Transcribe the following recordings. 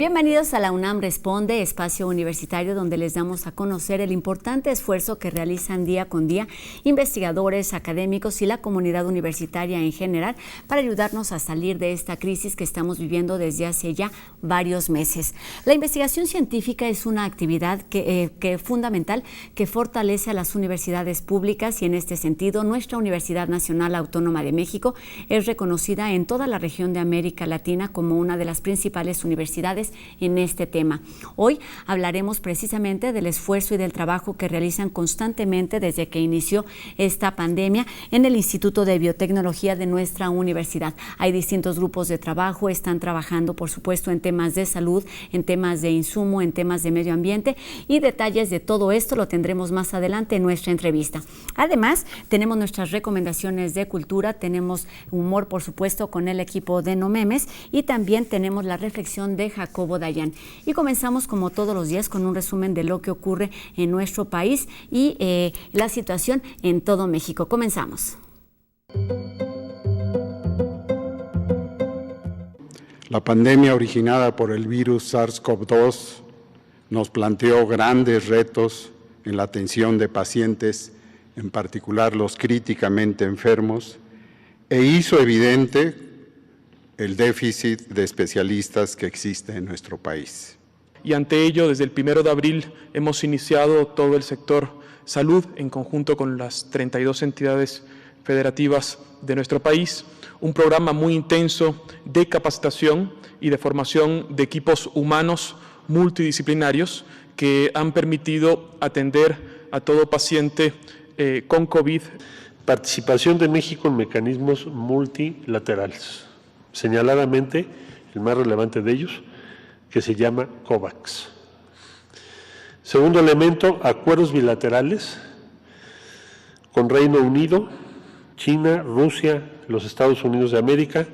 Bienvenidos a la UNAM Responde, espacio universitario donde les damos a conocer el importante esfuerzo que realizan día con día investigadores, académicos y la comunidad universitaria en general para ayudarnos a salir de esta crisis que estamos viviendo desde hace ya varios meses. La investigación científica es una actividad que fundamental que fortalece a las universidades públicas y en este sentido nuestra Universidad Nacional Autónoma de México es reconocida en toda la región de América Latina como una de las principales universidades en este tema. Hoy hablaremos precisamente del esfuerzo y del trabajo que realizan constantemente desde que inició esta pandemia en el Instituto de Biotecnología de nuestra universidad. Hay distintos grupos de trabajo, están trabajando por supuesto en temas de salud, en temas de insumo, en temas de medio ambiente y detalles de todo esto lo tendremos más adelante en nuestra entrevista. Además, tenemos nuestras recomendaciones de cultura, tenemos humor por supuesto con el equipo de No Memes y también tenemos la reflexión de Jacobo Dayan. Y comenzamos como todos los días con un resumen de lo que ocurre en nuestro país y la situación en todo México. Comenzamos. La pandemia originada por el virus SARS-CoV-2 nos planteó grandes retos en la atención de pacientes, en particular los críticamente enfermos, e hizo evidente el déficit de especialistas que existe en nuestro país. Y ante ello, desde el 1 de abril hemos iniciado todo el sector salud, en conjunto con las 32 entidades federativas de nuestro país, un programa muy intenso de capacitación y de formación de equipos humanos multidisciplinarios que han permitido atender a todo paciente con COVID. Participación de México en mecanismos multilaterales. Señaladamente, el más relevante de ellos, que se llama COVAX. Segundo elemento, acuerdos bilaterales con Reino Unido, China, Rusia, los Estados Unidos de América,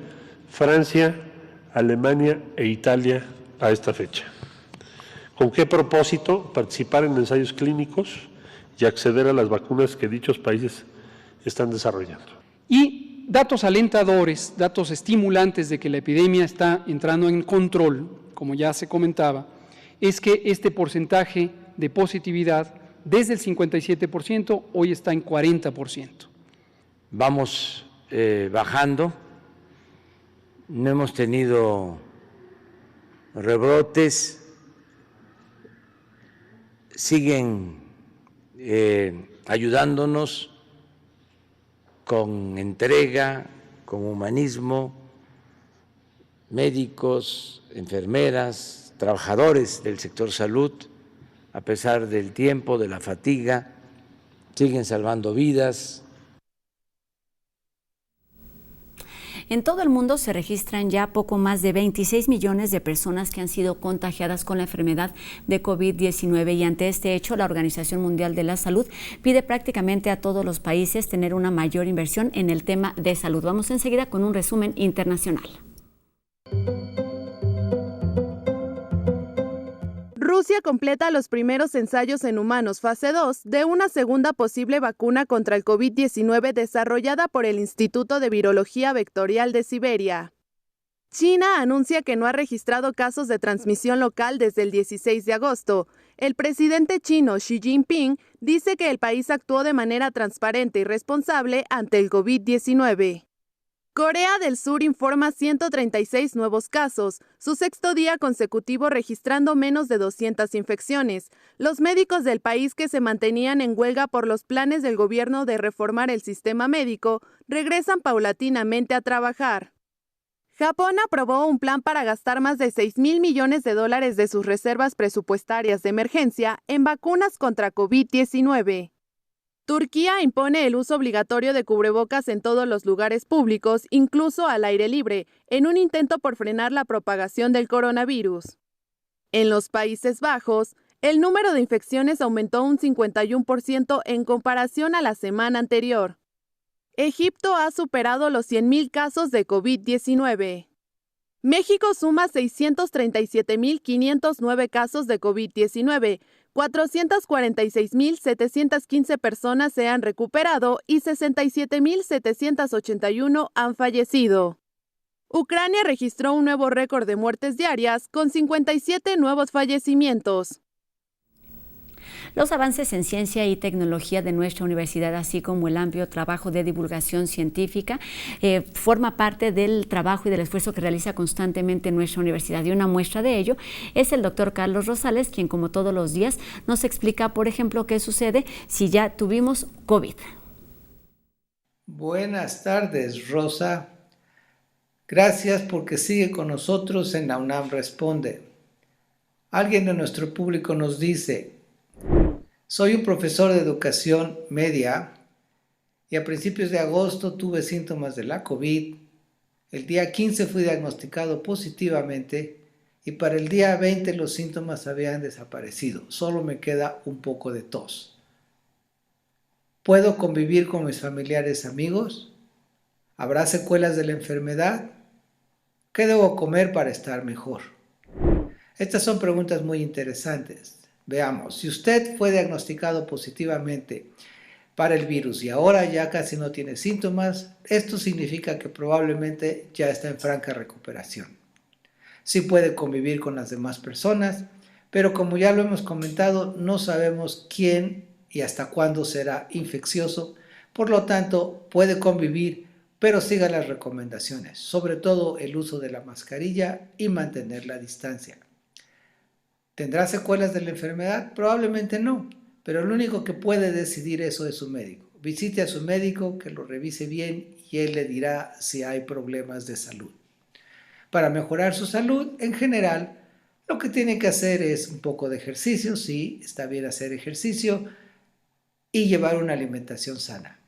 Francia, Alemania e Italia a esta fecha. ¿Con qué propósito? Participar en ensayos clínicos y acceder a las vacunas que dichos países están desarrollando. Y datos alentadores, datos estimulantes de que la epidemia está entrando en control, como ya se comentaba, es que este porcentaje de positividad desde el 57% hoy está en 40%. Vamos bajando, no hemos tenido rebrotes, siguen ayudándonos con entrega, con humanismo, médicos, enfermeras, trabajadores del sector salud, a pesar del tiempo, de la fatiga, siguen salvando vidas. En todo el mundo se registran ya poco más de 26 millones de personas que han sido contagiadas con la enfermedad de COVID-19 y ante este hecho la Organización Mundial de la Salud pide prácticamente a todos los países tener una mayor inversión en el tema de salud. Vamos enseguida con un resumen internacional. Rusia completa los primeros ensayos en humanos fase 2 de una segunda posible vacuna contra el COVID-19 desarrollada por el Instituto de Virología Vectorial de Siberia. China anuncia que no ha registrado casos de transmisión local desde el 16 de agosto. El presidente chino Xi Jinping dice que el país actuó de manera transparente y responsable ante el COVID-19. Corea del Sur informa 136 nuevos casos, su sexto día consecutivo registrando menos de 200 infecciones. Los médicos del país que se mantenían en huelga por los planes del gobierno de reformar el sistema médico regresan paulatinamente a trabajar. Japón aprobó un plan para gastar más de $6,000 millones de sus reservas presupuestarias de emergencia en vacunas contra COVID-19. Turquía impone el uso obligatorio de cubrebocas en todos los lugares públicos, incluso al aire libre, en un intento por frenar la propagación del coronavirus. En los Países Bajos, el número de infecciones aumentó un 51% en comparación a la semana anterior. Egipto ha superado los 100,000 casos de COVID-19. México suma 637,509 casos de COVID-19, 446,715 personas se han recuperado y 67,781 han fallecido. Ucrania registró un nuevo récord de muertes diarias con 57 nuevos fallecimientos. Los avances en ciencia y tecnología de nuestra universidad, así como el amplio trabajo de divulgación científica, forma parte del trabajo y del esfuerzo que realiza constantemente nuestra universidad. Y una muestra de ello es el doctor Carlos Rosales, quien como todos los días nos explica, por ejemplo, qué sucede si ya tuvimos COVID. Buenas tardes, Rosa. Gracias porque sigue con nosotros en la UNAM Responde. Alguien de nuestro público nos dice: soy un profesor de educación media y a principios de agosto tuve síntomas de la COVID. El día 15 fui diagnosticado positivamente y para el día 20 los síntomas habían desaparecido. Solo me queda un poco de tos. ¿Puedo convivir con mis familiares y amigos? ¿Habrá secuelas de la enfermedad? ¿Qué debo comer para estar mejor? Estas son preguntas muy interesantes. Veamos, si usted fue diagnosticado positivamente para el virus y ahora ya casi no tiene síntomas, esto significa que probablemente ya está en franca recuperación. Sí puede convivir con las demás personas, pero como ya lo hemos comentado, no sabemos quién y hasta cuándo será infeccioso, por lo tanto puede convivir, pero siga las recomendaciones, sobre todo el uso de la mascarilla y mantener la distancia. ¿Tendrá secuelas de la enfermedad? Probablemente no, pero lo único que puede decidir eso es su médico. Visite a su médico, que lo revise bien y él le dirá si hay problemas de salud. Para mejorar su salud, en general, lo que tiene que hacer es un poco de ejercicio, sí, está bien hacer ejercicio, y llevar una alimentación sana.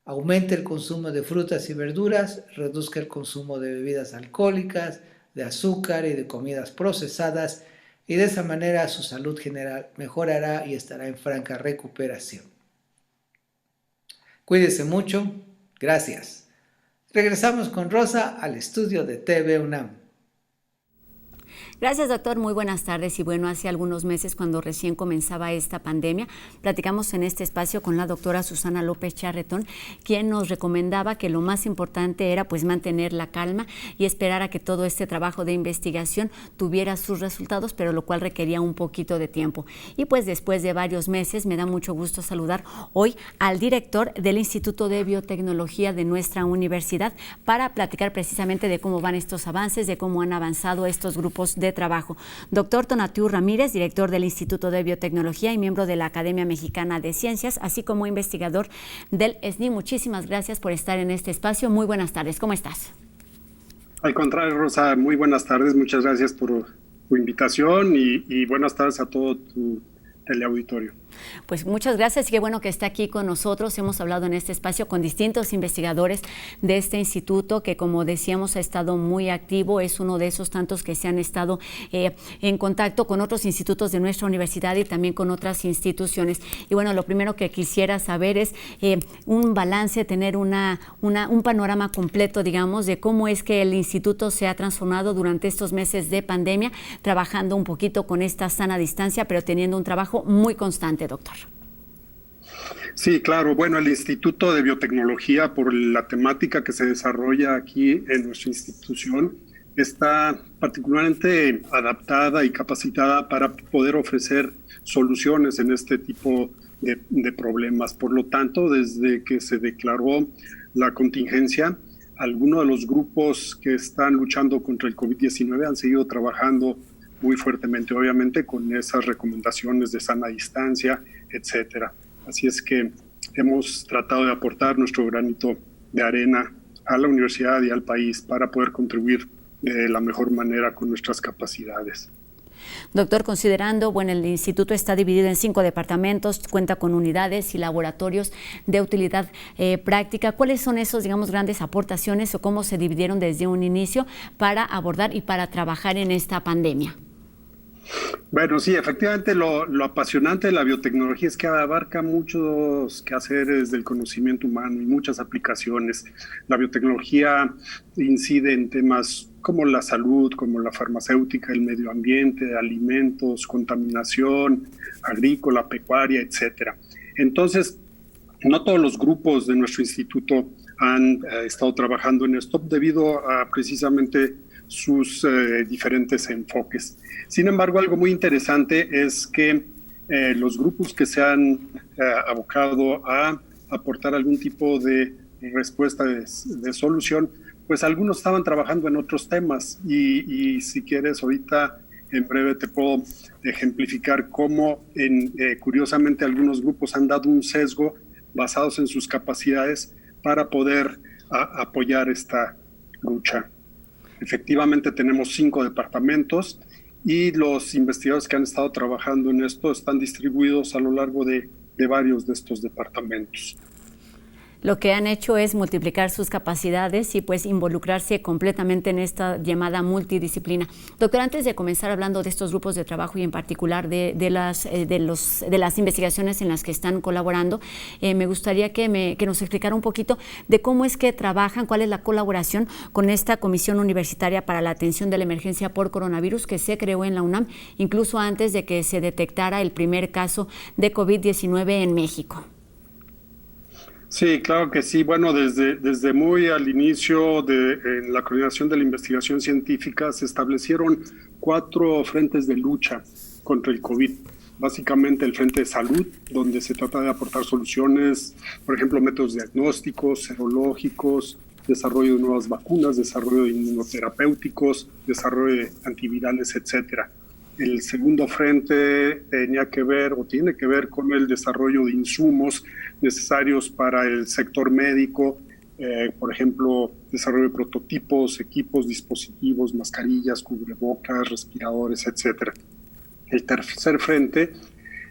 Aumente el consumo de frutas y verduras, reduzca el consumo de bebidas alcohólicas, de azúcar y de comidas procesadas, y de esa manera su salud general mejorará y estará en franca recuperación. Cuídese mucho. Gracias. Regresamos con Rosa al estudio de TV UNAM. Gracias, doctor. Muy buenas tardes. Y bueno, hace algunos meses, cuando recién comenzaba esta pandemia, platicamos en este espacio con la doctora Susana López Charretón, quien nos recomendaba que lo más importante era pues mantener la calma y esperar a que todo este trabajo de investigación tuviera sus resultados, pero lo cual requería un poquito de tiempo. Y pues después de varios meses, me da mucho gusto saludar hoy al director del Instituto de Biotecnología de nuestra universidad para platicar precisamente de cómo van estos avances, de cómo han avanzado estos grupos de trabajo. Doctor Tonatiuh Ramírez, director del Instituto de Biotecnología y miembro de la Academia Mexicana de Ciencias, así como investigador del SNI. Muchísimas gracias por estar en este espacio. Muy buenas tardes. ¿Cómo estás? Al contrario, Rosa, muy buenas tardes. Muchas gracias por tu invitación y buenas tardes a todo tu teleauditorio. Pues muchas gracias y qué bueno que está aquí con nosotros. Hemos hablado en este espacio con distintos investigadores de este instituto que, como decíamos, ha estado muy activo. Es uno de esos tantos que se han estado en contacto con otros institutos de nuestra universidad y también con otras instituciones. Y bueno, lo primero que quisiera saber es un balance, tener un panorama completo, digamos, de cómo es que el instituto se ha transformado durante estos meses de pandemia, trabajando un poquito con esta sana distancia, pero teniendo un trabajo muy constante, doctor. Sí, claro. Bueno, el Instituto de Biotecnología, por la temática que se desarrolla aquí en nuestra institución, está particularmente adaptada y capacitada para poder ofrecer soluciones en este tipo de problemas. Por lo tanto, desde que se declaró la contingencia, algunos de los grupos que están luchando contra el COVID-19 han seguido trabajando muy fuertemente, obviamente, con esas recomendaciones de sana distancia, etcétera. Así es que hemos tratado de aportar nuestro granito de arena a la universidad y al país para poder contribuir de la mejor manera con nuestras capacidades. Doctor, considerando, bueno, el instituto está dividido en 5 departamentos, cuenta con unidades y laboratorios de utilidad práctica. ¿Cuáles son esos, digamos, grandes aportaciones o cómo se dividieron desde un inicio para abordar y para trabajar en esta pandemia? Bueno, sí, efectivamente lo apasionante de la biotecnología es que abarca muchos quehaceres del conocimiento humano y muchas aplicaciones. La biotecnología incide en temas como la salud, como la farmacéutica, el medio ambiente, alimentos, contaminación, agrícola, pecuaria, etcétera. Entonces, no todos los grupos de nuestro instituto han estado trabajando en esto debido a precisamente sus diferentes enfoques. Sin embargo, algo muy interesante es que los grupos que se han abocado a aportar algún tipo de respuesta de solución, pues algunos estaban trabajando en otros temas y si quieres ahorita en breve te puedo ejemplificar cómo curiosamente algunos grupos han dado un sesgo basados en sus capacidades para poder apoyar esta lucha. Efectivamente tenemos 5 departamentos y los investigadores que han estado trabajando en esto están distribuidos a lo largo de varios de estos departamentos. Lo que han hecho es multiplicar sus capacidades y pues involucrarse completamente en esta llamada multidisciplina. Doctor, antes de comenzar hablando de estos grupos de trabajo y en particular de las investigaciones en las que están colaborando, me gustaría que nos explicara un poquito de cómo es que trabajan, cuál es la colaboración con esta Comisión Universitaria para la Atención de la Emergencia por Coronavirus que se creó en la UNAM, incluso antes de que se detectara el primer caso de COVID-19 en México. Sí, claro que sí. Bueno, desde muy al inicio de la coordinación de la investigación científica se establecieron 4 frentes de lucha contra el COVID. Básicamente el frente de salud, donde se trata de aportar soluciones, por ejemplo, métodos diagnósticos, serológicos, desarrollo de nuevas vacunas, desarrollo de inmunoterapéuticos, desarrollo de antivirales, etcétera. El segundo frente tenía que ver o tiene que ver con el desarrollo de insumos necesarios para el sector médico, por ejemplo, desarrollo de prototipos, equipos, dispositivos, mascarillas, cubrebocas, respiradores, etcétera. El tercer frente,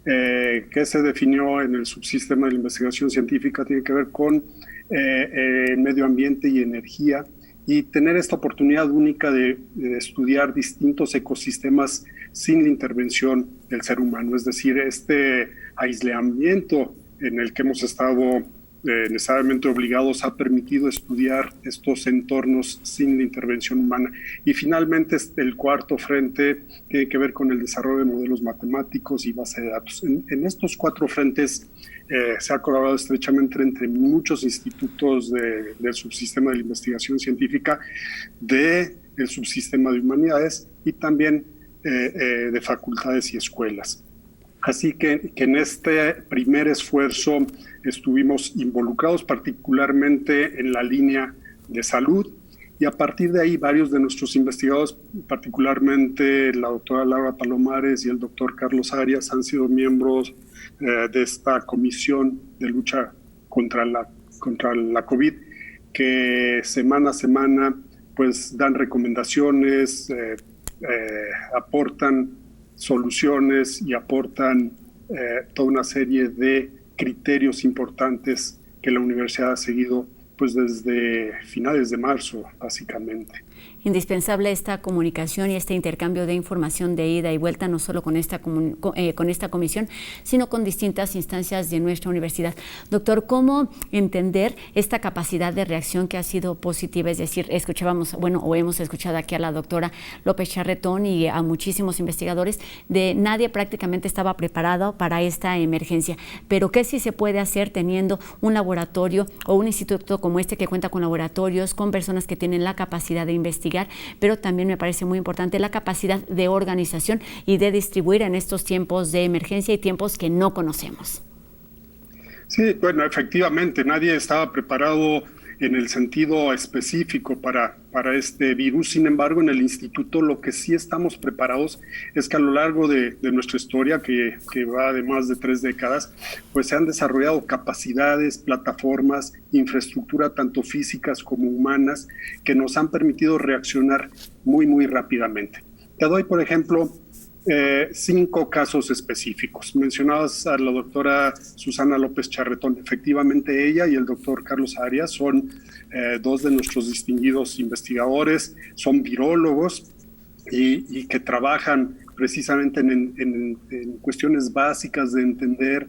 que se definió en el subsistema de la investigación científica, tiene que ver con medio ambiente y energía, y tener esta oportunidad única de estudiar distintos ecosistemas sin la intervención del ser humano, es decir, este aislamiento en el que hemos estado necesariamente obligados ha permitido estudiar estos entornos sin la intervención humana. Y finalmente el cuarto frente tiene que ver con el desarrollo de modelos matemáticos y base de datos. En estos 4 frentes se ha colaborado estrechamente entre muchos institutos del subsistema de la investigación científica, del subsistema de humanidades y también de facultades y escuelas. Así que en este primer esfuerzo estuvimos involucrados particularmente en la línea de salud y a partir de ahí varios de nuestros investigadores, particularmente la doctora Laura Palomares y el doctor Carlos Arias, han sido miembros de esta comisión de lucha contra la COVID, que semana a semana pues dan recomendaciones, aportan soluciones y aportan toda una serie de criterios importantes que la universidad ha seguido pues desde finales de marzo, básicamente. Indispensable esta comunicación y este intercambio de información de ida y vuelta, no solo con esta comisión, sino con distintas instancias de nuestra universidad. Doctor, ¿cómo entender esta capacidad de reacción que ha sido positiva? Es decir, hemos escuchado aquí a la doctora López Charretón y a muchísimos investigadores, nadie prácticamente estaba preparado para esta emergencia. Pero ¿qué sí se puede hacer teniendo un laboratorio o un instituto como este que cuenta con laboratorios, con personas que tienen la capacidad de investigar, pero también me parece muy importante la capacidad de organización y de distribuir en estos tiempos de emergencia y tiempos que no conocemos? Sí, bueno, efectivamente, nadie estaba preparado en el sentido específico para este virus. Sin embargo, en el instituto lo que sí estamos preparados es que a lo largo de nuestra historia, que va de más de 3 décadas, pues se han desarrollado capacidades, plataformas, infraestructura, tanto físicas como humanas, que nos han permitido reaccionar muy, muy rápidamente. Te doy, por ejemplo, 5 casos específicos. Mencionabas a la doctora Susana López Charretón. Efectivamente, ella y el doctor Carlos Arias son 2 de nuestros distinguidos investigadores, son virólogos y que trabajan precisamente en cuestiones básicas de entender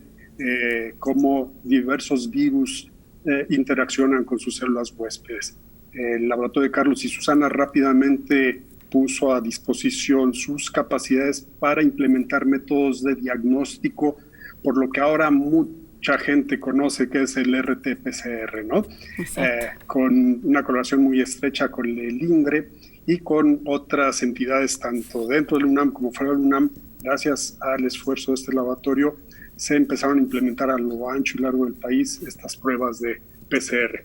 cómo diversos virus interaccionan con sus células huéspedes. El laboratorio de Carlos y Susana rápidamente puso a disposición sus capacidades para implementar métodos de diagnóstico, por lo que ahora mucha gente conoce, que es el RT-PCR, ¿no? Con una colaboración muy estrecha con el INDRE y con otras entidades, tanto dentro del UNAM como fuera del UNAM. Gracias al esfuerzo de este laboratorio, se empezaron a implementar a lo ancho y largo del país estas pruebas de PCR.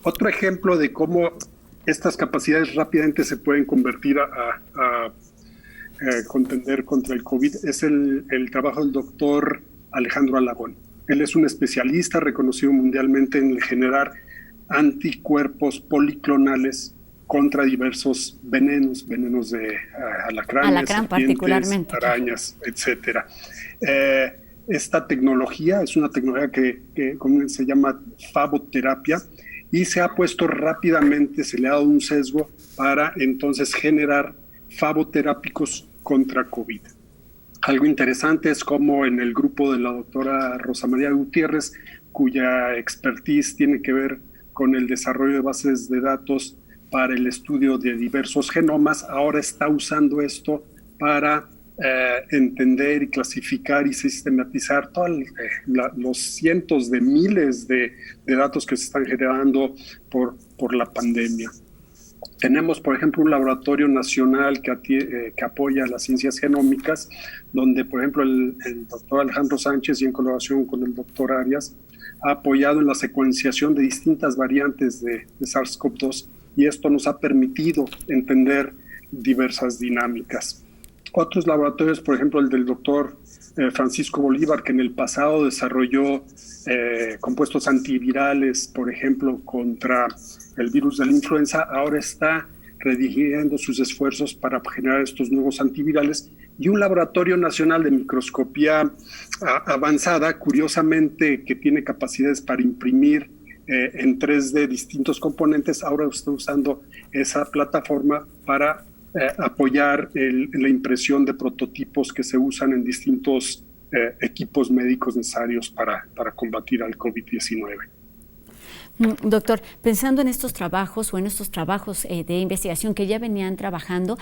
Otro ejemplo de cómo estas capacidades rápidamente se pueden convertir a contender contra el COVID es el trabajo del doctor Alejandro Alagón. Él es un especialista reconocido mundialmente en generar anticuerpos policlonales contra diversos venenos de alacranes, serpientes, particularmente, arañas, etcétera. Esta tecnología es una tecnología que se llama fagoterapia y se ha puesto rápidamente, se le ha dado un sesgo para entonces generar fagoterápicos contra COVID. Algo interesante es como en el grupo de la doctora Rosa María Gutiérrez, cuya expertise tiene que ver con el desarrollo de bases de datos para el estudio de diversos genomas, ahora está usando esto para entender y clasificar y sistematizar todos los cientos de miles de datos que se están generando por la pandemia. Tenemos, por ejemplo, un laboratorio nacional que apoya las ciencias genómicas, donde, por ejemplo, el doctor Alejandro Sánchez, y en colaboración con el doctor Arias, ha apoyado en la secuenciación de distintas variantes de SARS-CoV-2, y esto nos ha permitido entender diversas dinámicas. Otros laboratorios, por ejemplo, el del doctor Francisco Bolívar, que en el pasado desarrolló compuestos antivirales, por ejemplo, contra el virus de la influenza, ahora está redirigiendo sus esfuerzos para generar estos nuevos antivirales. Y un laboratorio nacional de microscopía avanzada, curiosamente, que tiene capacidades para imprimir en 3D distintos componentes, ahora está usando esa plataforma para apoyar la impresión de prototipos que se usan en distintos equipos médicos necesarios para combatir al COVID-19. Doctor, pensando en estos trabajos de investigación que ya venían trabajando,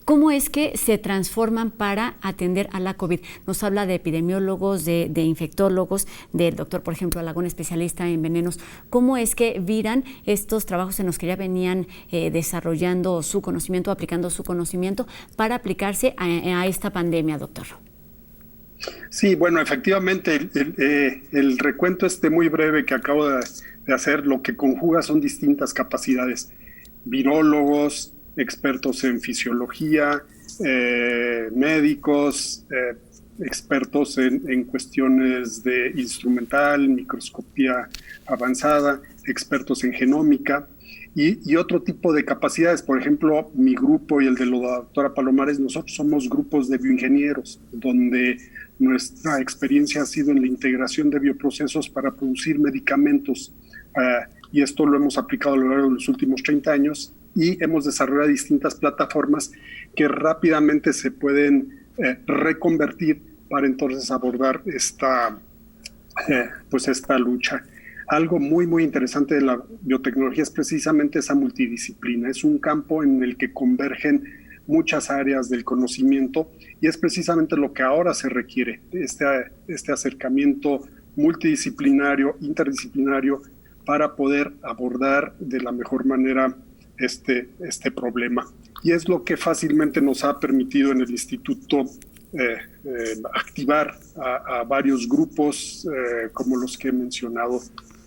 ¿cómo es que se transforman para atender a la COVID? Nos habla de epidemiólogos, de infectólogos, del doctor, por ejemplo, Alagón, especialista en venenos. ¿Cómo es que viran estos trabajos en los que ya venían desarrollando su conocimiento, aplicando su conocimiento para aplicarse a esta pandemia, doctor? Sí, bueno, efectivamente, el recuento muy breve que acabo de hacer, lo que conjuga son distintas capacidades. Virólogos, expertos en fisiología, médicos, expertos en cuestiones de instrumental, microscopía avanzada, expertos en genómica y otro tipo de capacidades. Por ejemplo, mi grupo y el de la doctora Palomares, nosotros somos grupos de bioingenieros, donde nuestra experiencia ha sido en la integración de bioprocesos para producir medicamentos, y esto lo hemos aplicado a lo largo de los últimos 30 años, y hemos desarrollado distintas plataformas que rápidamente se pueden reconvertir para entonces abordar esta lucha. Algo muy, muy interesante de la biotecnología es precisamente esa multidisciplina. Es un campo en el que convergen muchas áreas del conocimiento y es precisamente lo que ahora se requiere, este acercamiento multidisciplinario, interdisciplinario, para poder abordar de la mejor manera este problema. Y es lo que fácilmente nos ha permitido en el instituto activar a varios grupos como los que he mencionado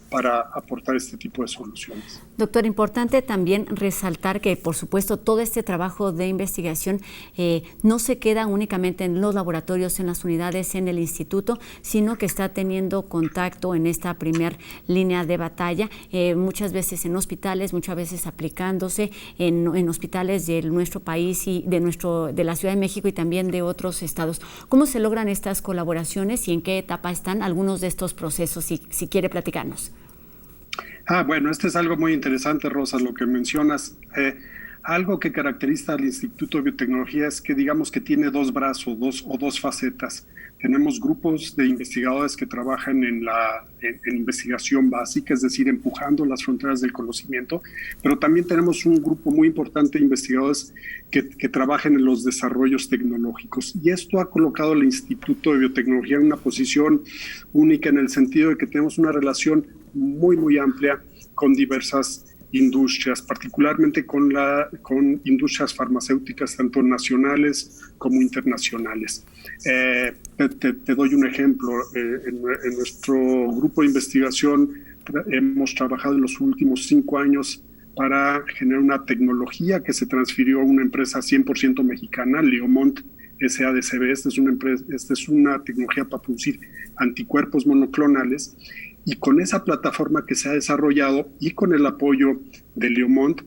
para aportar este tipo de soluciones. Doctor, importante también resaltar que, por supuesto, todo este trabajo de investigación no se queda únicamente en los laboratorios, en las unidades, en el instituto, sino que está teniendo contacto en esta primer línea de batalla, muchas veces en hospitales, muchas veces aplicándose en hospitales de nuestro país y de la Ciudad de México y también de otros estados. ¿Cómo se logran estas colaboraciones y en qué etapa están algunos de estos procesos, si quiere platicarnos? Bueno, este es algo muy interesante, Rosa, lo que mencionas. Algo que caracteriza al Instituto de Biotecnología es que digamos que tiene dos brazos, dos facetas. Tenemos grupos de investigadores que trabajan en investigación básica, es decir, empujando las fronteras del conocimiento, pero también tenemos un grupo muy importante de investigadores que trabajan en los desarrollos tecnológicos. Y esto ha colocado al Instituto de Biotecnología en una posición única en el sentido de que tenemos una relación muy, muy amplia con diversas industrias, particularmente con industrias farmacéuticas, tanto nacionales como internacionales. Te doy un ejemplo. En nuestro grupo de investigación hemos trabajado en los últimos 5 años para generar una tecnología que se transfirió a una empresa 100% mexicana, Leomont SADCB. Esta es una tecnología para producir anticuerpos monoclonales. Y con esa plataforma que se ha desarrollado y con el apoyo de Leomont,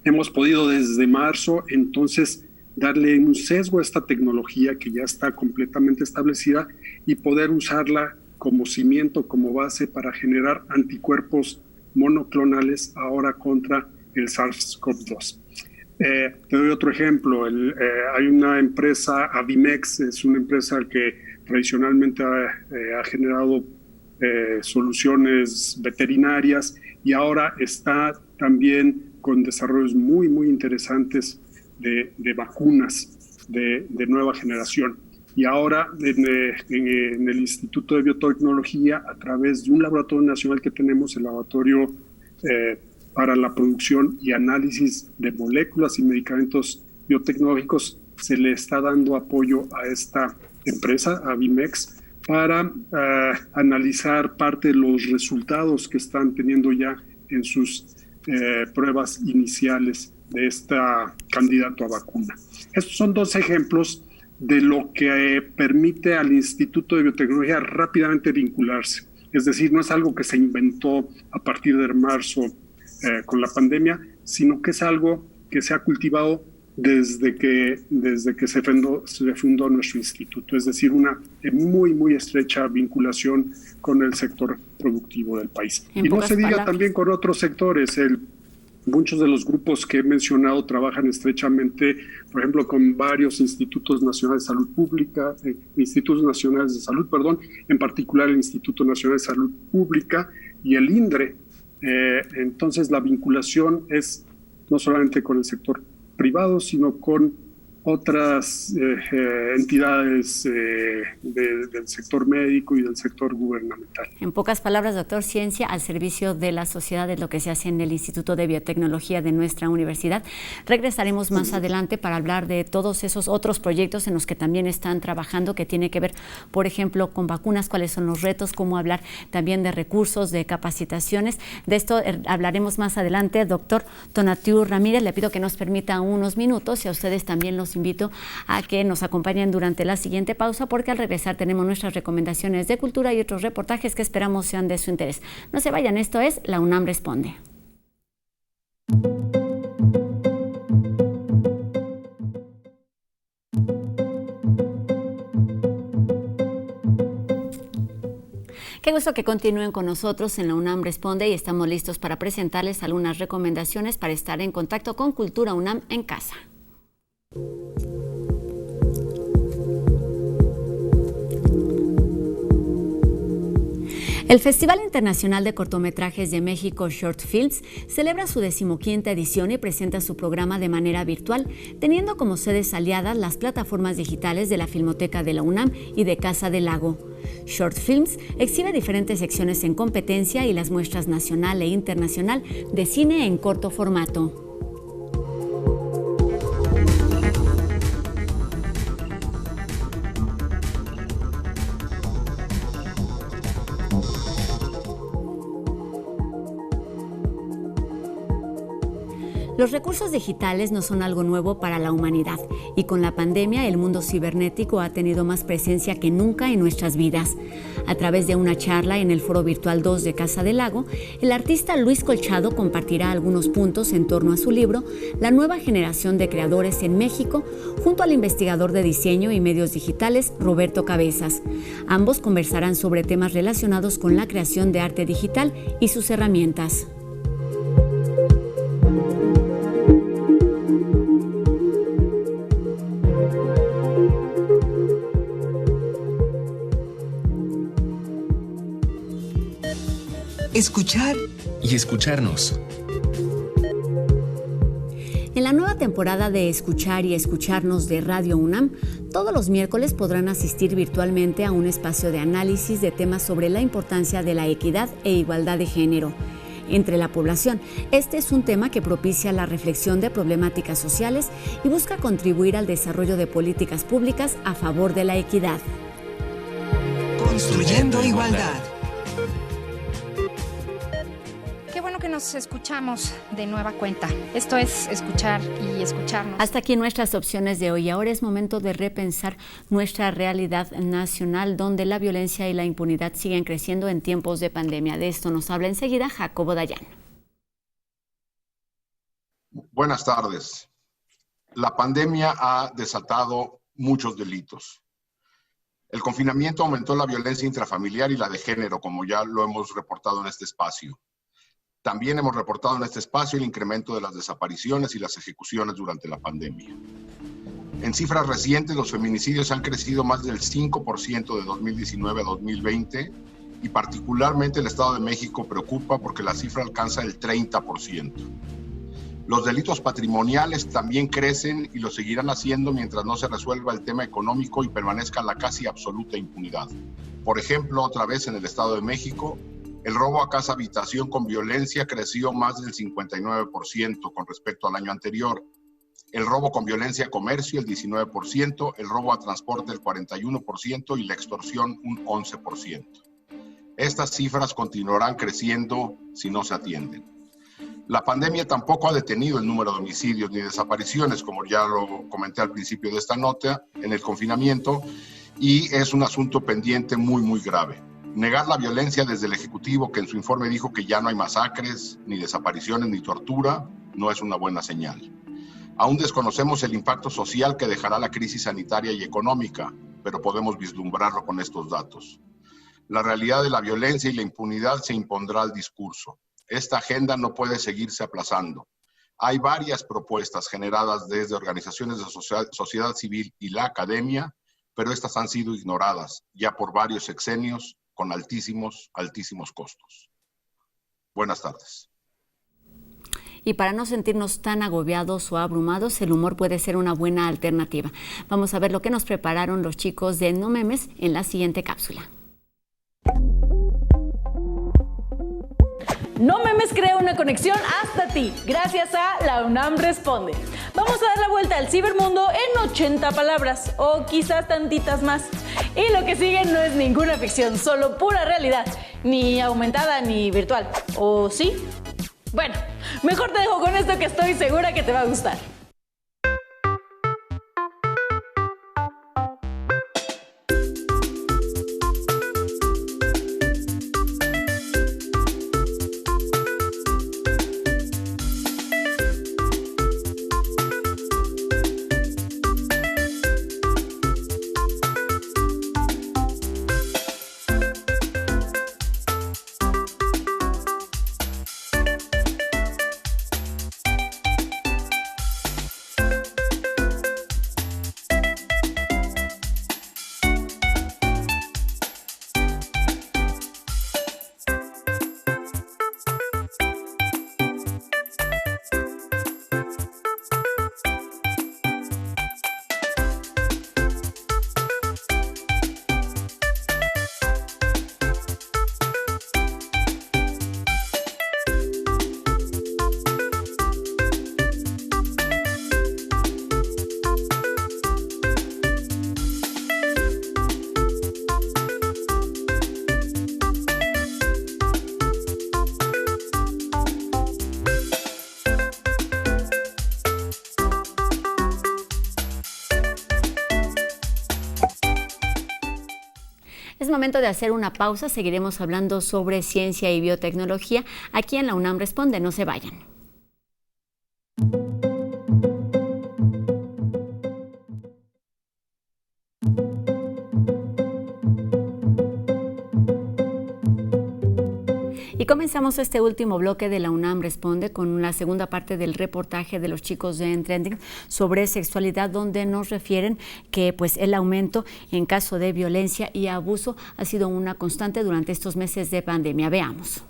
hemos podido desde marzo entonces darle un sesgo a esta tecnología que ya está completamente establecida y poder usarla como cimiento, como base para generar anticuerpos monoclonales ahora contra el SARS-CoV-2. Te doy otro ejemplo. Hay una empresa, Avimex, es una empresa que tradicionalmente ha generado soluciones veterinarias y ahora está también con desarrollos muy, muy interesantes de vacunas de nueva generación. Y ahora en el Instituto de Biotecnología, a través de un laboratorio nacional que tenemos, el laboratorio para la producción y análisis de moléculas y medicamentos biotecnológicos, se le está dando apoyo a esta empresa, Avimex, para analizar parte de los resultados que están teniendo ya en sus pruebas iniciales de esta candidato a vacuna. Estos son 2 ejemplos de lo que permite al Instituto de Biotecnología rápidamente vincularse. Es decir, no es algo que se inventó a partir de marzo con la pandemia, sino que es algo que se ha cultivado desde que se fundó nuestro instituto, es decir, una muy, muy estrecha vinculación con el sector productivo del país. Y no se diga también con otros sectores. Muchos de los grupos que he mencionado trabajan estrechamente, por ejemplo, con varios institutos nacionales de salud pública, en particular el Instituto Nacional de Salud Pública y el INDRE. Entonces, la vinculación es no solamente con el sector privado, sino con otras entidades del sector médico y del sector gubernamental. En pocas palabras, doctor, ciencia al servicio de la sociedad es lo que se hace en el Instituto de Biotecnología de nuestra universidad. Regresaremos más adelante para hablar de todos esos otros proyectos en los que también están trabajando, que tiene que ver, por ejemplo, con vacunas, cuáles son los retos, cómo hablar también de recursos, de capacitaciones. De esto hablaremos más adelante. Doctor Tonatiuh Ramírez, le pido que nos permita unos minutos y a ustedes también los invito a que nos acompañen durante la siguiente pausa, porque al regresar tenemos nuestras recomendaciones de cultura y otros reportajes que esperamos sean de su interés. No se vayan, esto es La UNAM Responde. Qué gusto que continúen con nosotros en La UNAM Responde y estamos listos para presentarles algunas recomendaciones para estar en contacto con Cultura UNAM en casa. El Festival Internacional de Cortometrajes de México, Short Films, celebra su 15ª edición y presenta su programa de manera virtual, teniendo como sedes aliadas las plataformas digitales de la Filmoteca de la UNAM y de Casa del Lago. Short Films exhibe diferentes secciones en competencia y las muestras nacional e internacional de cine en corto formato. Los recursos digitales no son algo nuevo para la humanidad y con la pandemia el mundo cibernético ha tenido más presencia que nunca en nuestras vidas. A través de una charla en el Foro Virtual 2 de Casa del Lago, el artista Luis Colchado compartirá algunos puntos en torno a su libro La nueva generación de creadores en México, junto al investigador de diseño y medios digitales Roberto Cabezas. Ambos conversarán sobre temas relacionados con la creación de arte digital y sus herramientas. escuchar y escucharnos. En la nueva temporada de Escuchar y Escucharnos de Radio UNAM, todos los miércoles podrán asistir virtualmente a un espacio de análisis de temas sobre la importancia de la equidad e igualdad de género entre la población. Este es un tema que propicia la reflexión de problemáticas sociales y busca contribuir al desarrollo de políticas públicas a favor de la equidad. Construyendo igualdad. Qué bueno que nos escuchamos de nueva cuenta. Esto es Escuchar y Escucharnos. Hasta aquí nuestras opciones de hoy. Ahora es momento de repensar nuestra realidad nacional, donde la violencia y la impunidad siguen creciendo en tiempos de pandemia. De esto nos habla enseguida Jacobo Dayan. Buenas tardes. La pandemia ha desatado muchos delitos. El confinamiento aumentó la violencia intrafamiliar y la de género, como ya lo hemos reportado en este espacio. También hemos reportado en este espacio el incremento de las desapariciones y las ejecuciones durante la pandemia. En cifras recientes, los feminicidios han crecido más del 5% de 2019 a 2020 y particularmente el Estado de México preocupa porque la cifra alcanza el 30%. Los delitos patrimoniales también crecen y lo seguirán haciendo mientras no se resuelva el tema económico y permanezca la casi absoluta impunidad. Por ejemplo, otra vez en el Estado de México, el robo a casa habitación con violencia creció más del 59% con respecto al año anterior. El robo con violencia a comercio el 19%, el robo a transporte el 41% y la extorsión un 11%. Estas cifras continuarán creciendo si no se atienden. La pandemia tampoco ha detenido el número de homicidios ni desapariciones, como ya lo comenté al principio de esta nota, en el confinamiento, y es un asunto pendiente muy grave. Negar la violencia desde el Ejecutivo, que en su informe dijo que ya no hay masacres, ni desapariciones, ni tortura, no es una buena señal. Aún desconocemos el impacto social que dejará la crisis sanitaria y económica, pero podemos vislumbrarlo con estos datos. La realidad de la violencia y la impunidad se impondrá al discurso. Esta agenda no puede seguirse aplazando. Hay varias propuestas generadas desde organizaciones de sociedad civil y la academia, pero estas han sido ignoradas ya por varios sexenios con altísimos costos. Buenas tardes. Y para no sentirnos tan agobiados o abrumados, el humor puede ser una buena alternativa. Vamos a ver lo que nos prepararon los chicos de No Memes en la siguiente cápsula. No Memes crea una conexión hasta ti, gracias a la UNAM Responde. Vamos a dar la vuelta al cibermundo en 80 palabras, o quizás tantitas más. Y lo que sigue no es ninguna ficción, solo pura realidad, ni aumentada ni virtual. ¿O sí? Bueno, mejor te dejo con esto que estoy segura que te va a gustar. Es momento de hacer una pausa, seguiremos hablando sobre ciencia y biotecnología aquí en la UNAM Responde, no se vayan. Y comenzamos este último bloque de la UNAM Responde con la segunda parte del reportaje de los chicos de En Trending sobre sexualidad, donde nos refieren que pues el aumento en caso de violencia y abuso ha sido una constante durante estos meses de pandemia. Veamos.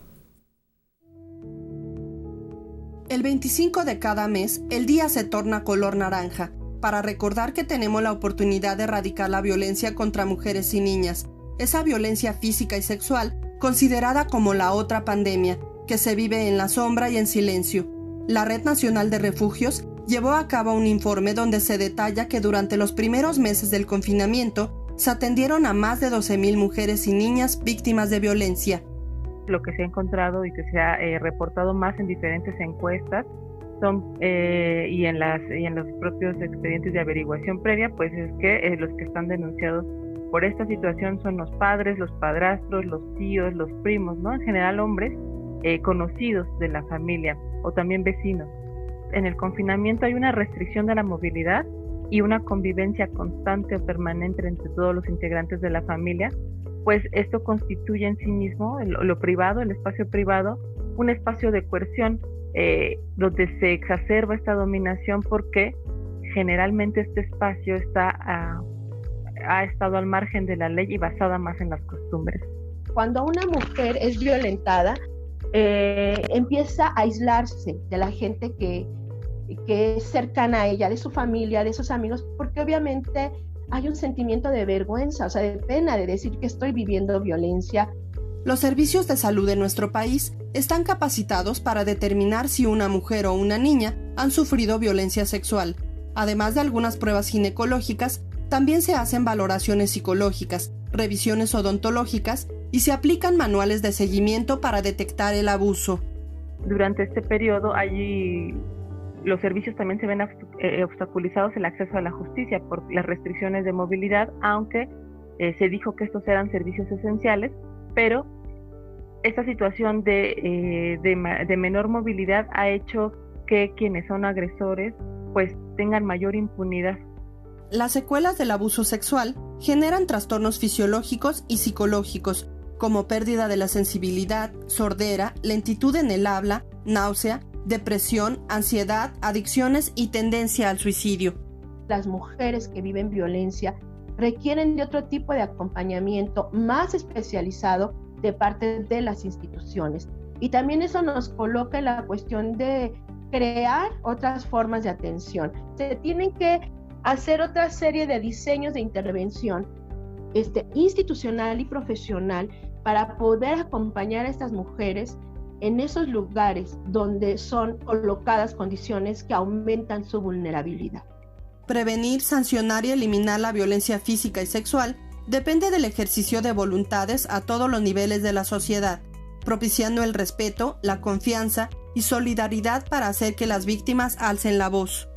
El 25 de cada mes, el día se torna color naranja, para recordar que tenemos la oportunidad de erradicar la violencia contra mujeres y niñas, esa violencia física y sexual considerada como la otra pandemia, que se vive en la sombra y en silencio. La Red Nacional de Refugios llevó a cabo un informe donde se detalla que durante los primeros meses del confinamiento se atendieron a más de 12,000 mujeres y niñas víctimas de violencia. Lo que se ha encontrado y que se ha reportado más en diferentes encuestas y en los propios expedientes de averiguación previa, pues es que los que están denunciados por esta situación son los padres, los padrastros, los tíos, los primos, ¿no? En general hombres conocidos de la familia o también vecinos. En el confinamiento hay una restricción de la movilidad y una convivencia constante o permanente entre todos los integrantes de la familia, pues esto constituye en sí mismo lo privado, el espacio privado, un espacio de coerción donde se exacerba esta dominación porque generalmente este espacio ha estado al margen de la ley y basada más en las costumbres. Cuando una mujer es violentada, empieza a aislarse de la gente que es cercana a ella, de su familia, de sus amigos, porque obviamente hay un sentimiento de vergüenza, o sea, de pena de decir que estoy viviendo violencia. Los servicios de salud de nuestro país están capacitados para determinar si una mujer o una niña han sufrido violencia sexual. Además de algunas pruebas ginecológicas, también se hacen valoraciones psicológicas, revisiones odontológicas y se aplican manuales de seguimiento para detectar el abuso. Durante este periodo los servicios también se ven obstaculizados el acceso a la justicia por las restricciones de movilidad, aunque se dijo que estos eran servicios esenciales, pero esta situación de menor movilidad ha hecho que quienes son agresores pues tengan mayor impunidad. Las secuelas del abuso sexual generan trastornos fisiológicos y psicológicos, como pérdida de la sensibilidad, sordera, lentitud en el habla, náusea, depresión, ansiedad, adicciones y tendencia al suicidio. Las mujeres que viven violencia requieren de otro tipo de acompañamiento más especializado de parte de las instituciones. Y también eso nos coloca en la cuestión de crear otras formas de atención. Se tienen que hacer otra serie de diseños de intervención institucional y profesional para poder acompañar a estas mujeres en esos lugares donde son colocadas condiciones que aumentan su vulnerabilidad. Prevenir, sancionar y eliminar la violencia física y sexual depende del ejercicio de voluntades a todos los niveles de la sociedad, propiciando el respeto, la confianza y solidaridad para hacer que las víctimas alcen la voz.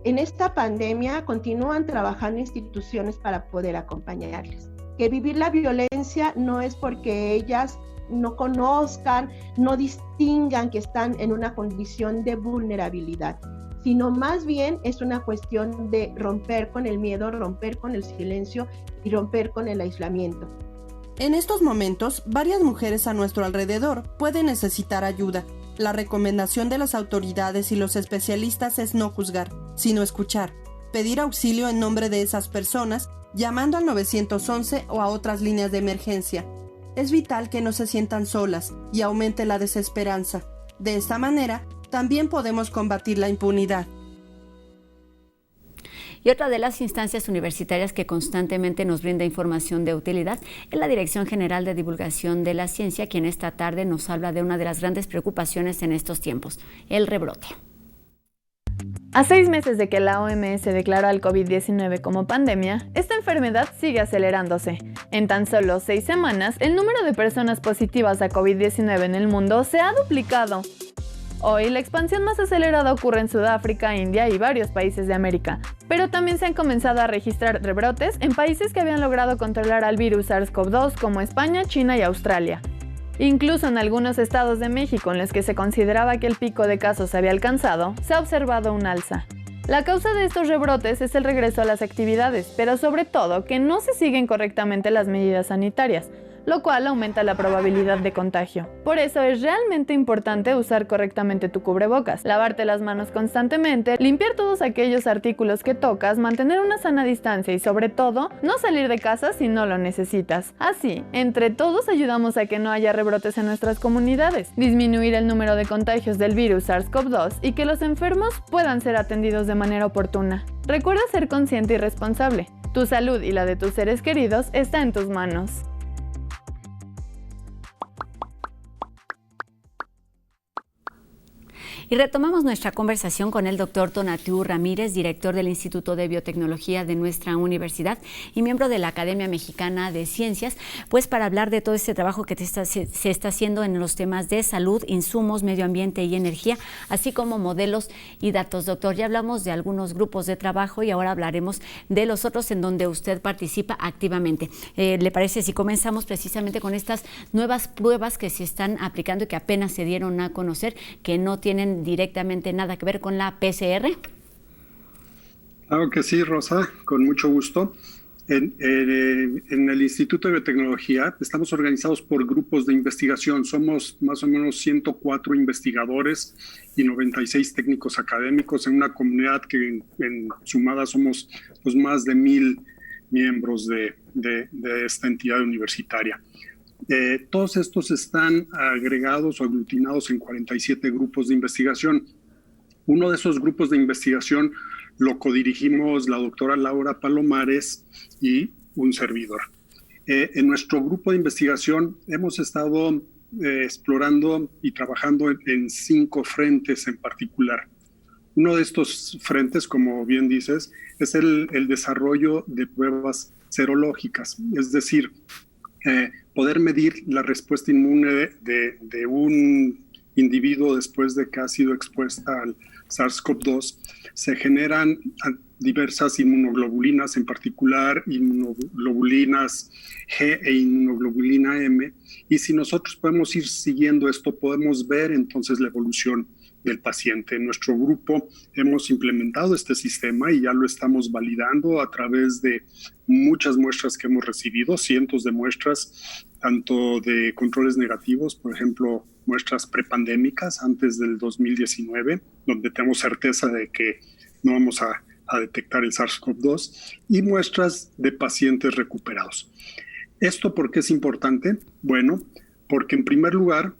En esta pandemia continúan trabajando instituciones para poder acompañarles. Que vivir la violencia no es porque ellas no conozcan, no distingan que están en una condición de vulnerabilidad, sino más bien es una cuestión de romper con el miedo, romper con el silencio y romper con el aislamiento. En estos momentos, varias mujeres a nuestro alrededor pueden necesitar ayuda. La recomendación de las autoridades y los especialistas es no juzgar, sino escuchar, pedir auxilio en nombre de esas personas, llamando al 911 o a otras líneas de emergencia. Es vital que no se sientan solas y aumente la desesperanza. De esta manera, también podemos combatir la impunidad. Y otra de las instancias universitarias que constantemente nos brinda información de utilidad es la Dirección General de Divulgación de la Ciencia, quien esta tarde nos habla de una de las grandes preocupaciones en estos tiempos, el rebrote. A 6 meses de que la OMS declaró al COVID-19 como pandemia, esta enfermedad sigue acelerándose. En tan solo 6 semanas, el número de personas positivas a COVID-19 en el mundo se ha duplicado. Hoy, la expansión más acelerada ocurre en Sudáfrica, India y varios países de América, pero también se han comenzado a registrar rebrotes en países que habían logrado controlar al virus SARS-CoV-2 como España, China y Australia. Incluso en algunos estados de México en los que se consideraba que el pico de casos se había alcanzado, se ha observado un alza. La causa de estos rebrotes es el regreso a las actividades, pero sobre todo que no se siguen correctamente las medidas sanitarias, lo cual aumenta la probabilidad de contagio. Por eso es realmente importante usar correctamente tu cubrebocas, lavarte las manos constantemente, limpiar todos aquellos artículos que tocas, mantener una sana distancia y sobre todo, no salir de casa si no lo necesitas. Así, entre todos ayudamos a que no haya rebrotes en nuestras comunidades, disminuir el número de contagios del virus SARS-CoV-2 y que los enfermos puedan ser atendidos de manera oportuna. Recuerda ser consciente y responsable. Tu salud y la de tus seres queridos está en tus manos. Y retomamos nuestra conversación con el doctor Tonatiuh Ramírez, director del Instituto de Biotecnología de nuestra universidad y miembro de la Academia Mexicana de Ciencias, pues para hablar de todo este trabajo que se está haciendo en los temas de salud, insumos, medio ambiente y energía, así como modelos y datos. Doctor, ya hablamos de algunos grupos de trabajo y ahora hablaremos de los otros en donde usted participa activamente. ¿Le parece si comenzamos precisamente con estas nuevas pruebas que se están aplicando y que apenas se dieron a conocer, que no tienen directamente nada que ver con la PCR? Claro que sí, Rosa, con mucho gusto. En el Instituto de Biotecnología estamos organizados por grupos de investigación. Somos más o menos 104 investigadores y 96 técnicos académicos en una comunidad que en sumada somos pues, más de 1,000 miembros de esta entidad universitaria. Todos estos están agregados o aglutinados en 47 grupos de investigación. Uno de esos grupos de investigación lo codirigimos la doctora Laura Palomares y un servidor. En nuestro grupo de investigación hemos estado explorando y trabajando en 5 frentes en particular. Uno de estos frentes, como bien dices, es el desarrollo de pruebas serológicas, es decir, poder medir la respuesta inmune de un individuo después de que ha sido expuesta al SARS-CoV-2. Se generan diversas inmunoglobulinas, en particular inmunoglobulinas G e inmunoglobulina M, y si nosotros podemos ir siguiendo esto, podemos ver entonces la evolución del paciente. En nuestro grupo hemos implementado este sistema y ya lo estamos validando a través de muchas muestras que hemos recibido, cientos de muestras, tanto de controles negativos, por ejemplo, muestras prepandémicas antes del 2019, donde tenemos certeza de que no vamos a detectar el SARS-CoV-2, y muestras de pacientes recuperados. ¿Esto por qué es importante? Bueno, porque en primer lugar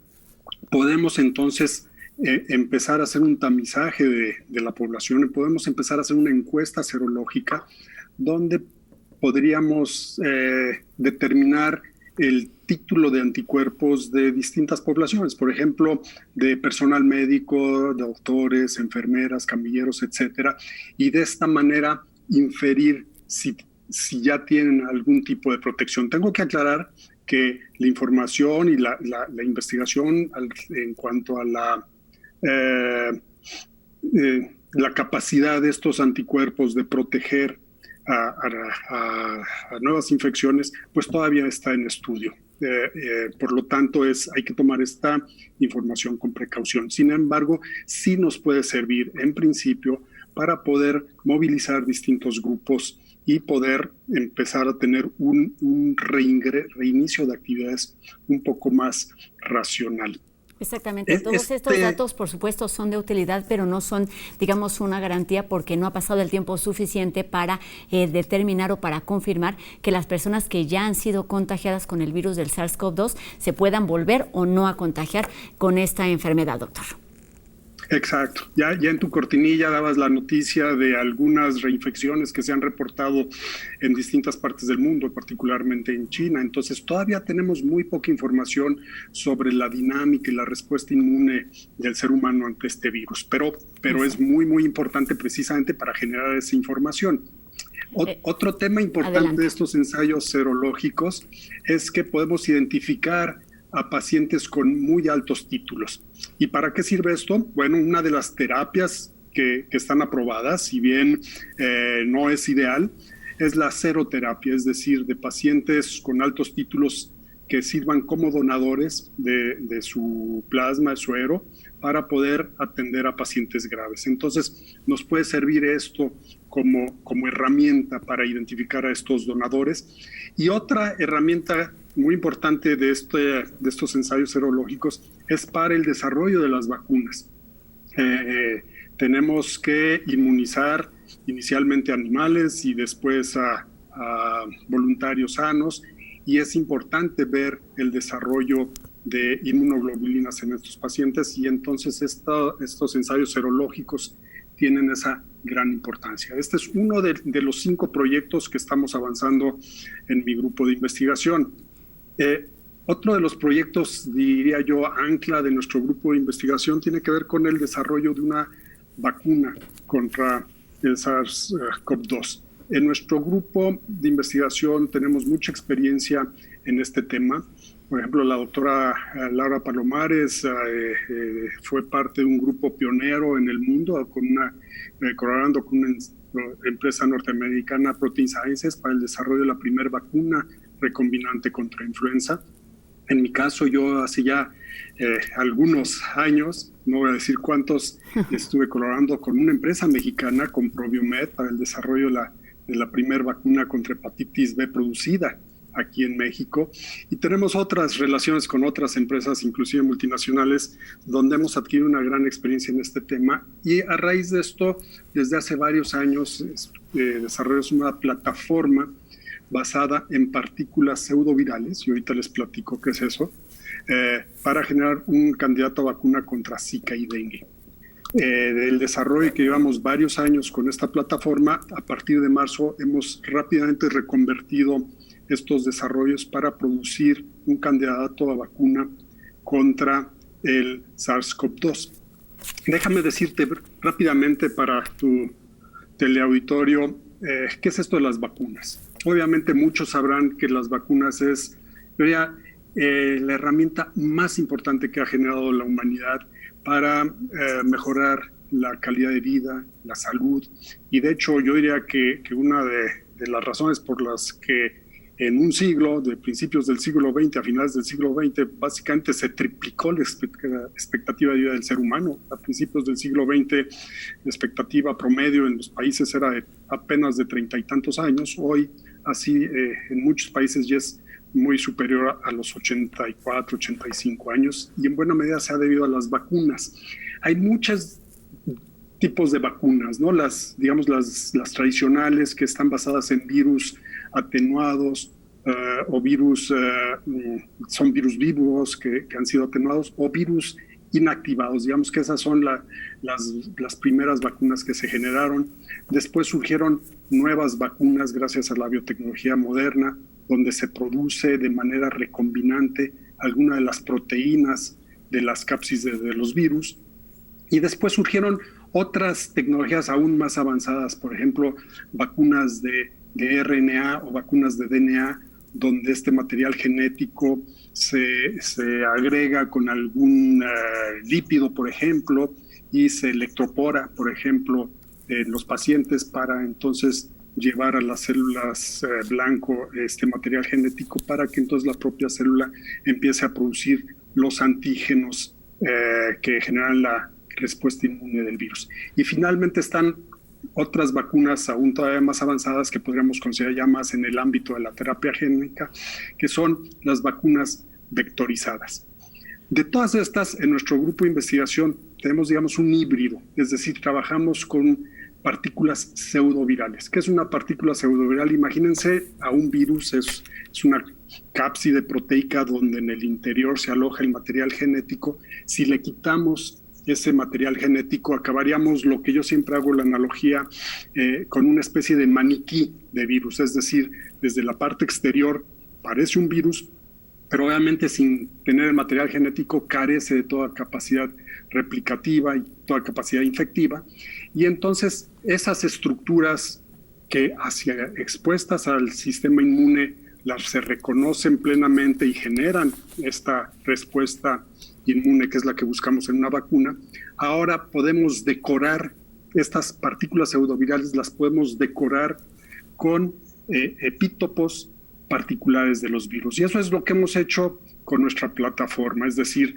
podemos entonces empezar a hacer un tamizaje de la población y podemos empezar a hacer una encuesta serológica donde podríamos determinar el título de anticuerpos de distintas poblaciones, por ejemplo, de personal médico, de doctores, enfermeras, camilleros, etcétera, y de esta manera inferir si ya tienen algún tipo de protección. Tengo que aclarar que la información y la investigación en cuanto a la capacidad de estos anticuerpos de proteger a nuevas infecciones, pues todavía está en estudio. Por lo tanto, hay que tomar esta información con precaución. Sin embargo, sí nos puede servir en principio para poder movilizar distintos grupos y poder empezar a tener un reinicio de actividades un poco más racional. Exactamente. Todos estos datos, por supuesto, son de utilidad, pero no son, digamos, una garantía porque no ha pasado el tiempo suficiente para determinar o para confirmar que las personas que ya han sido contagiadas con el virus del SARS-CoV-2 se puedan volver o no a contagiar con esta enfermedad, doctor. Exacto. Ya en tu cortinilla dabas la noticia de algunas reinfecciones que se han reportado en distintas partes del mundo, particularmente en China. Entonces, todavía tenemos muy poca información sobre la dinámica y la respuesta inmune del ser humano ante este virus. Pero es muy, muy importante precisamente para generar esa información. Otro tema importante adelante. De estos ensayos serológicos es que podemos identificar a pacientes con muy altos títulos. ¿Y para qué sirve esto? Bueno, una de las terapias que están aprobadas, si bien no es ideal, es la seroterapia, es decir, de pacientes con altos títulos que sirvan como donadores de su plasma, de suero, para poder atender a pacientes graves. Entonces, nos puede servir esto como herramienta para identificar a estos donadores. Y otra herramienta muy importante de estos ensayos serológicos es para el desarrollo de las vacunas. Tenemos que inmunizar inicialmente a animales y después a voluntarios sanos, y es importante ver el desarrollo de inmunoglobulinas en estos pacientes, y entonces estos ensayos serológicos tienen esa gran importancia. Este es uno de los 5 proyectos que estamos avanzando en mi grupo de investigación. Otro de los proyectos, diría yo, ancla de nuestro grupo de investigación tiene que ver con el desarrollo de una vacuna contra el SARS-CoV-2. En nuestro grupo de investigación tenemos mucha experiencia en este tema. Por ejemplo, la doctora Laura Palomares fue parte de un grupo pionero en el mundo, colaborando con una empresa norteamericana, Protein Sciences, para el desarrollo de la primera vacuna recombinante contra influenza. En mi caso, yo hace ya algunos años, no voy a decir cuántos, estuve colaborando con una empresa mexicana, con Proviomed, para el desarrollo de la primera vacuna contra hepatitis B producida aquí en México. Y tenemos otras relaciones con otras empresas, inclusive multinacionales, donde hemos adquirido una gran experiencia en este tema. Y a raíz de esto, desde hace varios años, desarrollamos una plataforma basada en partículas pseudovirales, y ahorita les platico qué es eso, para generar un candidato a vacuna contra Zika y dengue. Del desarrollo que llevamos varios años con esta plataforma, a partir de marzo hemos rápidamente reconvertido estos desarrollos para producir un candidato a vacuna contra el SARS-CoV-2. Déjame decirte rápidamente para tu teleauditorio, ¿qué es esto de las vacunas? Obviamente muchos sabrán que las vacunas es la herramienta más importante que ha generado la humanidad para mejorar la calidad de vida, la salud. Y de hecho yo diría que una de las razones por las que en un siglo, de principios del siglo XX a finales del siglo XX, básicamente se triplicó la expectativa de vida del ser humano. A principios del siglo XX, la expectativa promedio en los países era de apenas de 30 y tantos años. Hoy, así, en muchos países ya es muy superior a los 84, 85 años, y en buena medida se ha debido a las vacunas. Hay muchos tipos de vacunas, ¿no? Las tradicionales, que están basadas en virus atenuados, o virus, son virus vivos que han sido atenuados, o virus inactivados. Digamos que esas son las primeras vacunas que se generaron. Después surgieron nuevas vacunas gracias a la biotecnología moderna, donde se produce de manera recombinante alguna de las proteínas de las cápsides de los virus. Y después surgieron otras tecnologías aún más avanzadas, por ejemplo, vacunas de RNA o vacunas de DNA, donde este material genético se agrega con algún lípido, por ejemplo, y se electropora, por ejemplo, en los pacientes para entonces llevar a las células blanco este material genético para que entonces la propia célula empiece a producir los antígenos que generan la respuesta inmune del virus. Y finalmente están otras vacunas aún todavía más avanzadas que podríamos considerar ya más en el ámbito de la terapia génica, que son las vacunas vectorizadas. De todas estas, en nuestro grupo de investigación tenemos, digamos, un híbrido, es decir, trabajamos con partículas pseudovirales. ¿Qué es una partícula pseudoviral? Imagínense a un virus, es una cápside proteica donde en el interior se aloja el material genético. Si le quitamos ese material genético, acabaríamos, lo que yo siempre hago la analogía, con una especie de maniquí de virus, es decir, desde la parte exterior parece un virus, pero obviamente sin tener el material genético carece de toda capacidad replicativa y toda capacidad infectiva, y entonces esas estructuras que expuestas al sistema inmune se reconocen plenamente y generan esta respuesta inmune, que es la que buscamos en una vacuna. Ahora podemos decorar estas partículas pseudovirales, las podemos decorar con epítopos particulares de los virus. Y eso es lo que hemos hecho con nuestra plataforma, es decir,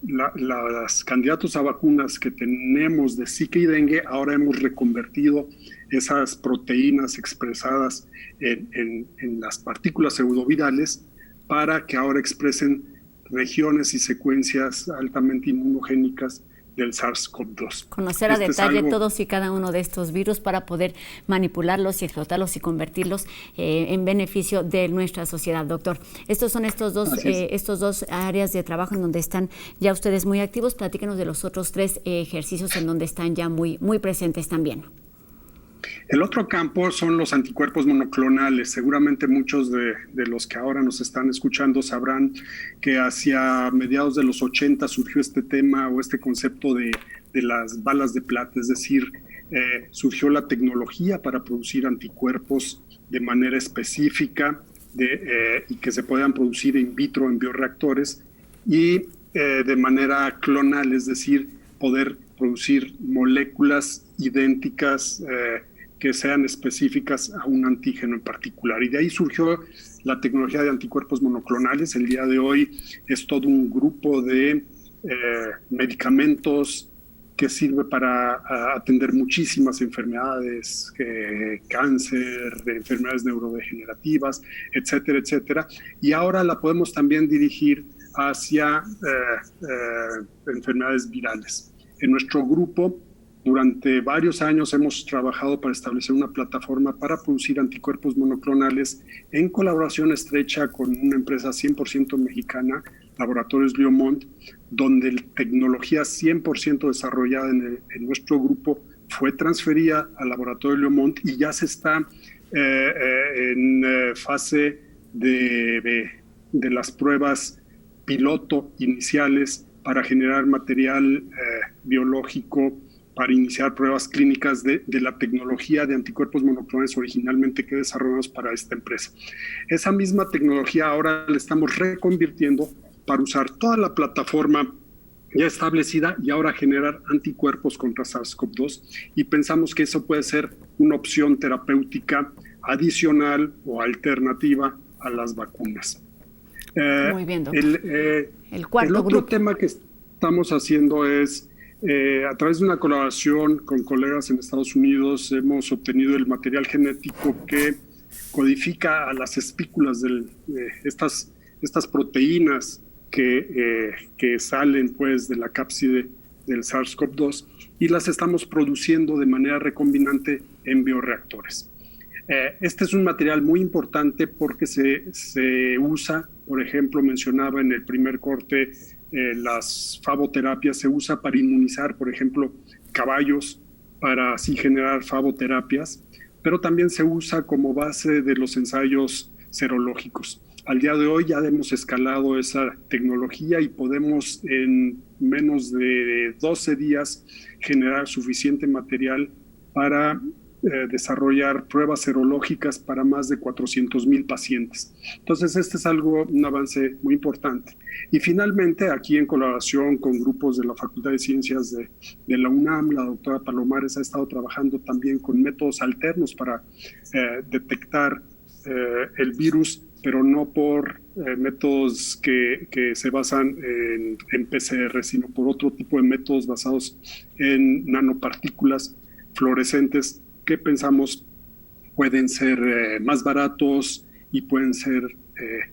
los candidatos a vacunas que tenemos de Zika y dengue, ahora hemos reconvertido esas proteínas expresadas en las partículas pseudovirales para que ahora expresen regiones y secuencias altamente inmunogénicas del SARS-CoV-2. Conocer a detalle todos y cada uno de estos virus para poder manipularlos y explotarlos y convertirlos en beneficio de nuestra sociedad, doctor. Estos son estos dos áreas de trabajo en donde están ya ustedes muy activos. Platíquenos de los otros 3 ejercicios en donde están ya muy presentes también. El otro campo son los anticuerpos monoclonales. Seguramente muchos de los que ahora nos están escuchando sabrán que hacia mediados de los 80 surgió este tema o este concepto de las balas de plata, es decir, surgió la tecnología para producir anticuerpos de manera específica y que se puedan producir in vitro en bioreactores y de manera clonal, es decir, poder producir moléculas idénticas que sean específicas a un antígeno en particular. Y de ahí surgió la tecnología de anticuerpos monoclonales. El día de hoy es todo un grupo de medicamentos que sirve para atender muchísimas enfermedades, cáncer, enfermedades neurodegenerativas, etcétera, etcétera. Y ahora la podemos también dirigir hacia enfermedades virales. En nuestro grupo, durante varios años hemos trabajado para establecer una plataforma para producir anticuerpos monoclonales en colaboración estrecha con una empresa 100% mexicana, Laboratorios Leomont, donde la tecnología 100% desarrollada en nuestro grupo fue transferida al Laboratorio Leomont y ya se está en fase de las pruebas piloto iniciales para generar material biológico para iniciar pruebas clínicas de la tecnología de anticuerpos monoclonales originalmente que desarrollamos para esta empresa. Esa misma tecnología ahora la estamos reconvirtiendo para usar toda la plataforma ya establecida y ahora generar anticuerpos contra SARS-CoV-2 y pensamos que eso puede ser una opción terapéutica adicional o alternativa a las vacunas. Muy bien, doctor. El otro grupo. Tema que estamos haciendo es a través de una colaboración con colegas en Estados Unidos hemos obtenido el material genético que codifica a las espículas de estas proteínas que salen pues de la cápside del SARS-CoV-2 y las estamos produciendo de manera recombinante en bioreactores. Este es un material muy importante porque se usa, por ejemplo, mencionaba en el primer corte, las favoterapias se usa para inmunizar, por ejemplo, caballos para así generar favoterapias, pero también se usa como base de los ensayos serológicos. Al día de hoy ya hemos escalado esa tecnología y podemos en menos de 12 días generar suficiente material para desarrollar pruebas serológicas para más de 400,000 pacientes. Entonces, este es un avance muy importante. Y finalmente, aquí en colaboración con grupos de la Facultad de Ciencias de la UNAM, la doctora Palomares ha estado trabajando también con métodos alternos para detectar el virus, pero no por métodos que se basan en PCR, sino por otro tipo de métodos basados en nanopartículas fluorescentes que pensamos pueden ser más baratos y pueden ser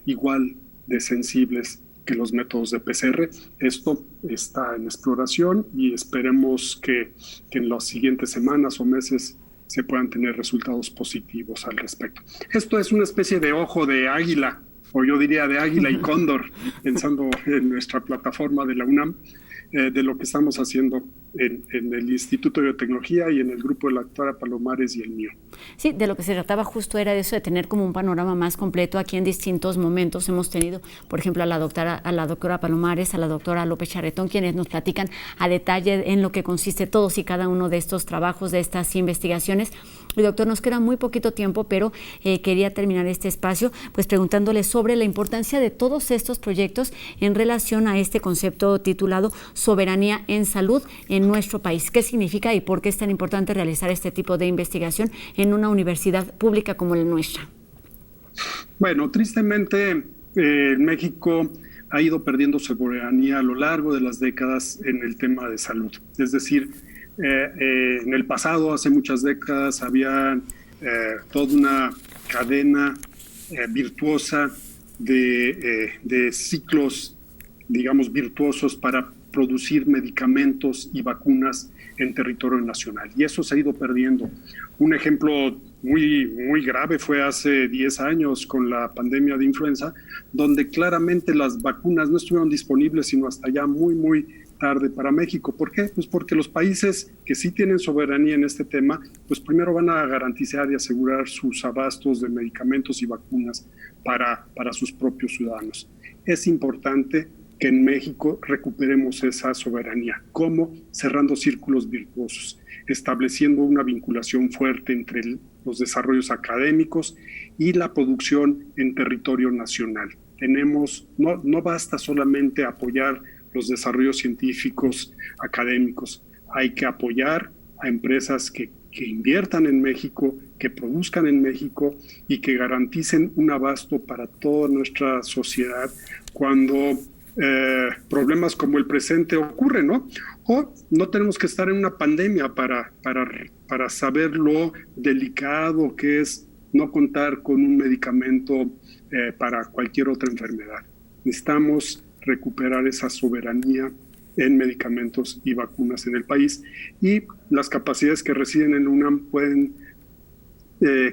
igual de sensibles que los métodos de PCR. Esto está en exploración y esperemos que en las siguientes semanas o meses se puedan tener resultados positivos al respecto. Esto es una especie de ojo de águila, o yo diría de águila y cóndor, pensando en nuestra plataforma de la UNAM, de lo que estamos haciendo en el Instituto de Biotecnología y en el grupo de la doctora Palomares y el mío. Sí, de lo que se trataba justo era de eso, de tener como un panorama más completo. Aquí en distintos momentos hemos tenido, por ejemplo, a la doctora Palomares, a la doctora López Charretón, quienes nos platican a detalle en lo que consiste todos y cada uno de estos trabajos, de estas investigaciones. Y doctor, nos queda muy poquito tiempo, pero quería terminar este espacio pues preguntándole sobre la importancia de todos estos proyectos en relación a este concepto titulado Soberanía en Salud en nuestro país. ¿Qué significa y por qué es tan importante realizar este tipo de investigación en una universidad pública como la nuestra? Bueno, tristemente México ha ido perdiendo soberanía a lo largo de las décadas en el tema de salud. Es decir, en el pasado, hace muchas décadas, había toda una cadena virtuosa de ciclos, digamos, virtuosos para producir medicamentos y vacunas en territorio nacional. Y eso se ha ido perdiendo. Un ejemplo muy grave fue hace 10 años con la pandemia de influenza, donde claramente las vacunas no estuvieron disponibles sino hasta ya muy tarde para México. ¿Por qué? Pues porque los países que sí tienen soberanía en este tema, pues primero van a garantizar y asegurar sus abastos de medicamentos y vacunas para sus propios ciudadanos. Es importante que en México recuperemos esa soberanía. ¿Cómo? Cerrando círculos virtuosos, estableciendo una vinculación fuerte entre los desarrollos académicos y la producción en territorio nacional. No basta solamente apoyar los desarrollos científicos académicos, hay que apoyar a empresas que inviertan en México, que produzcan en México y que garanticen un abasto para toda nuestra sociedad cuando problemas como el presente ocurren, ¿no? O no tenemos que estar en una pandemia para saber lo delicado que es no contar con un medicamento para cualquier otra enfermedad. Necesitamos recuperar esa soberanía en medicamentos y vacunas en el país, y las capacidades que residen en la UNAM pueden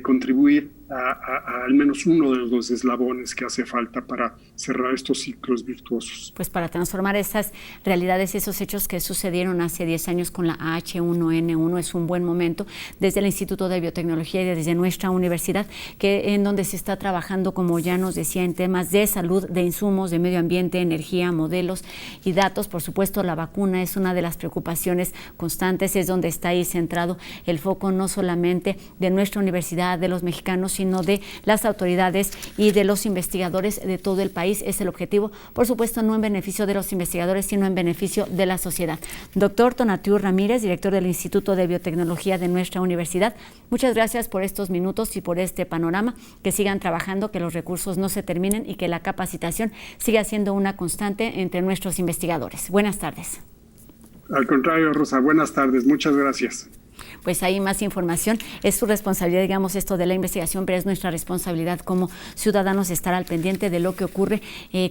contribuir a al menos uno de los eslabones que hace falta para cerrar estos ciclos virtuosos. Pues para transformar esas realidades, esos hechos que sucedieron hace 10 años con la H1N1 es un buen momento desde el Instituto de Biotecnología y desde nuestra universidad, en donde se está trabajando, como ya nos decía, en temas de salud, de insumos, de medio ambiente, energía, modelos y datos. Por supuesto, la vacuna es una de las preocupaciones constantes, es donde está ahí centrado el foco no solamente de nuestra universidad, de los mexicanos, sino de las autoridades y de los investigadores de todo el país. Es el objetivo, por supuesto, no en beneficio de los investigadores, sino en beneficio de la sociedad. Doctor Tonatiuh Ramírez, director del Instituto de Biotecnología de nuestra universidad, muchas gracias por estos minutos y por este panorama. Que sigan trabajando, que los recursos no se terminen y que la capacitación siga siendo una constante entre nuestros investigadores. Buenas tardes. Al contrario, Rosa, buenas tardes. Muchas gracias. Pues hay más información. Es su responsabilidad, digamos, esto de la investigación, pero es nuestra responsabilidad como ciudadanos estar al pendiente de lo que ocurre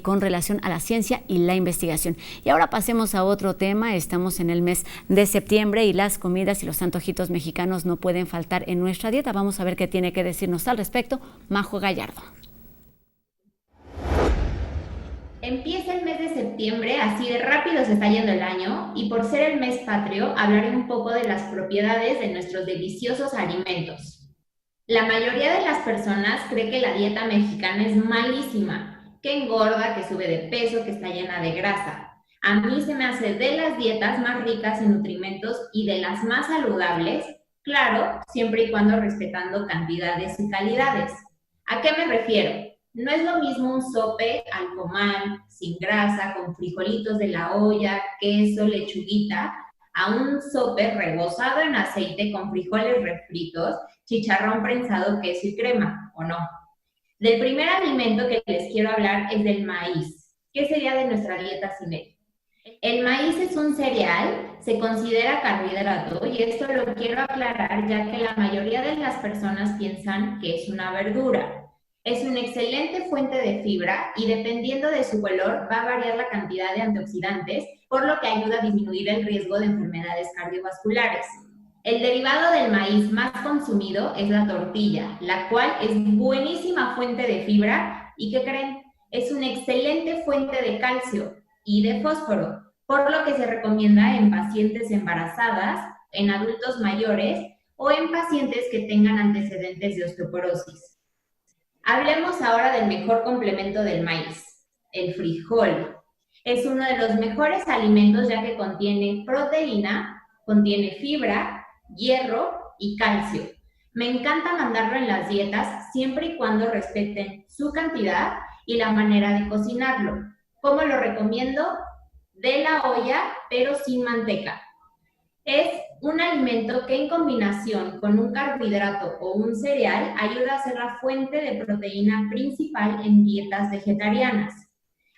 con relación a la ciencia y la investigación. Y ahora pasemos a otro tema. Estamos en el mes de septiembre y las comidas y los antojitos mexicanos no pueden faltar en nuestra dieta. Vamos a ver qué tiene que decirnos al respecto Majo Gallardo. Empieza el mes de septiembre, así de rápido se está yendo el año, y por ser el mes patrio, hablaré un poco de las propiedades de nuestros deliciosos alimentos. La mayoría de las personas cree que la dieta mexicana es malísima, que engorda, que sube de peso, que está llena de grasa. A mí se me hace de las dietas más ricas en nutrimentos y de las más saludables, claro, siempre y cuando respetando cantidades y calidades. ¿A qué me refiero? No es lo mismo un sope al comal, sin grasa, con frijolitos de la olla, queso, lechuguita, a un sope rebozado en aceite con frijoles refritos, chicharrón prensado, queso y crema, ¿o no? Del primer alimento que les quiero hablar es del maíz. ¿Qué sería de nuestra dieta sin él? El maíz es un cereal, se considera carbohidrato, y esto lo quiero aclarar ya que la mayoría de las personas piensan que es una verdura. Es una excelente fuente de fibra y dependiendo de su color va a variar la cantidad de antioxidantes, por lo que ayuda a disminuir el riesgo de enfermedades cardiovasculares. El derivado del maíz más consumido es la tortilla, la cual es buenísima fuente de fibra y ¿qué creen? Es una excelente fuente de calcio y de fósforo, por lo que se recomienda en pacientes embarazadas, en adultos mayores o en pacientes que tengan antecedentes de osteoporosis. Hablemos ahora del mejor complemento del maíz, el frijol. Es uno de los mejores alimentos ya que contiene proteína, contiene fibra, hierro y calcio. Me encanta mandarlo en las dietas siempre y cuando respeten su cantidad y la manera de cocinarlo. ¿Cómo lo recomiendo? De la olla, pero sin manteca. Es un alimento que en combinación con un carbohidrato o un cereal ayuda a ser la fuente de proteína principal en dietas vegetarianas.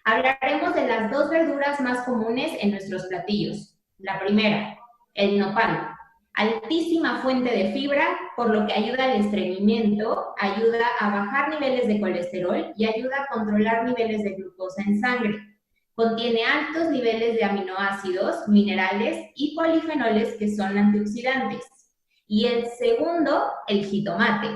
Hablaremos de las dos verduras más comunes en nuestros platillos. La primera, el nopal. Altísima fuente de fibra, por lo que ayuda al estreñimiento, ayuda a bajar niveles de colesterol y ayuda a controlar niveles de glucosa en sangre. Contiene altos niveles de aminoácidos, minerales y polifenoles que son antioxidantes. Y el segundo, el jitomate.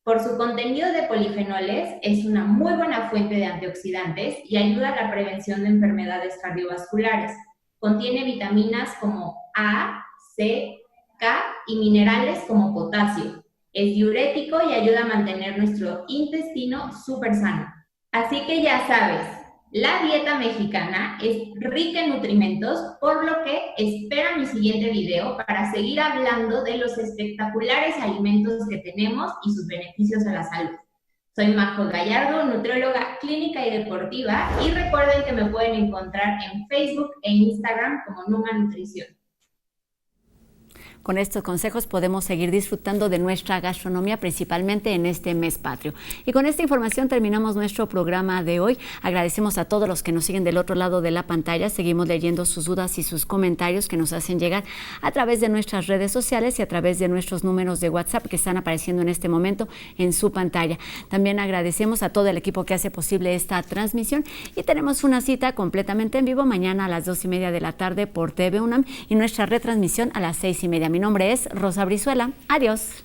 Por su contenido de polifenoles, es una muy buena fuente de antioxidantes y ayuda a la prevención de enfermedades cardiovasculares. Contiene vitaminas como A, C, K y minerales como potasio. Es diurético y ayuda a mantener nuestro intestino súper sano. Así que ya sabes, la dieta mexicana es rica en nutrimentos, por lo que espera mi siguiente video para seguir hablando de los espectaculares alimentos que tenemos y sus beneficios a la salud. Soy Majo Gallardo, nutrióloga clínica y deportiva, y recuerden que me pueden encontrar en Facebook e Instagram como Numa Nutrición. Con estos consejos podemos seguir disfrutando de nuestra gastronomía, principalmente en este mes patrio. Y con esta información terminamos nuestro programa de hoy. Agradecemos a todos los que nos siguen del otro lado de la pantalla. Seguimos leyendo sus dudas y sus comentarios que nos hacen llegar a través de nuestras redes sociales y a través de nuestros números de WhatsApp que están apareciendo en este momento en su pantalla. También agradecemos a todo el equipo que hace posible esta transmisión y tenemos una cita completamente en vivo mañana a las 2:30 de la tarde por TV UNAM y nuestra retransmisión a las 6:30. Mi nombre es Rosa Brizuela. Adiós.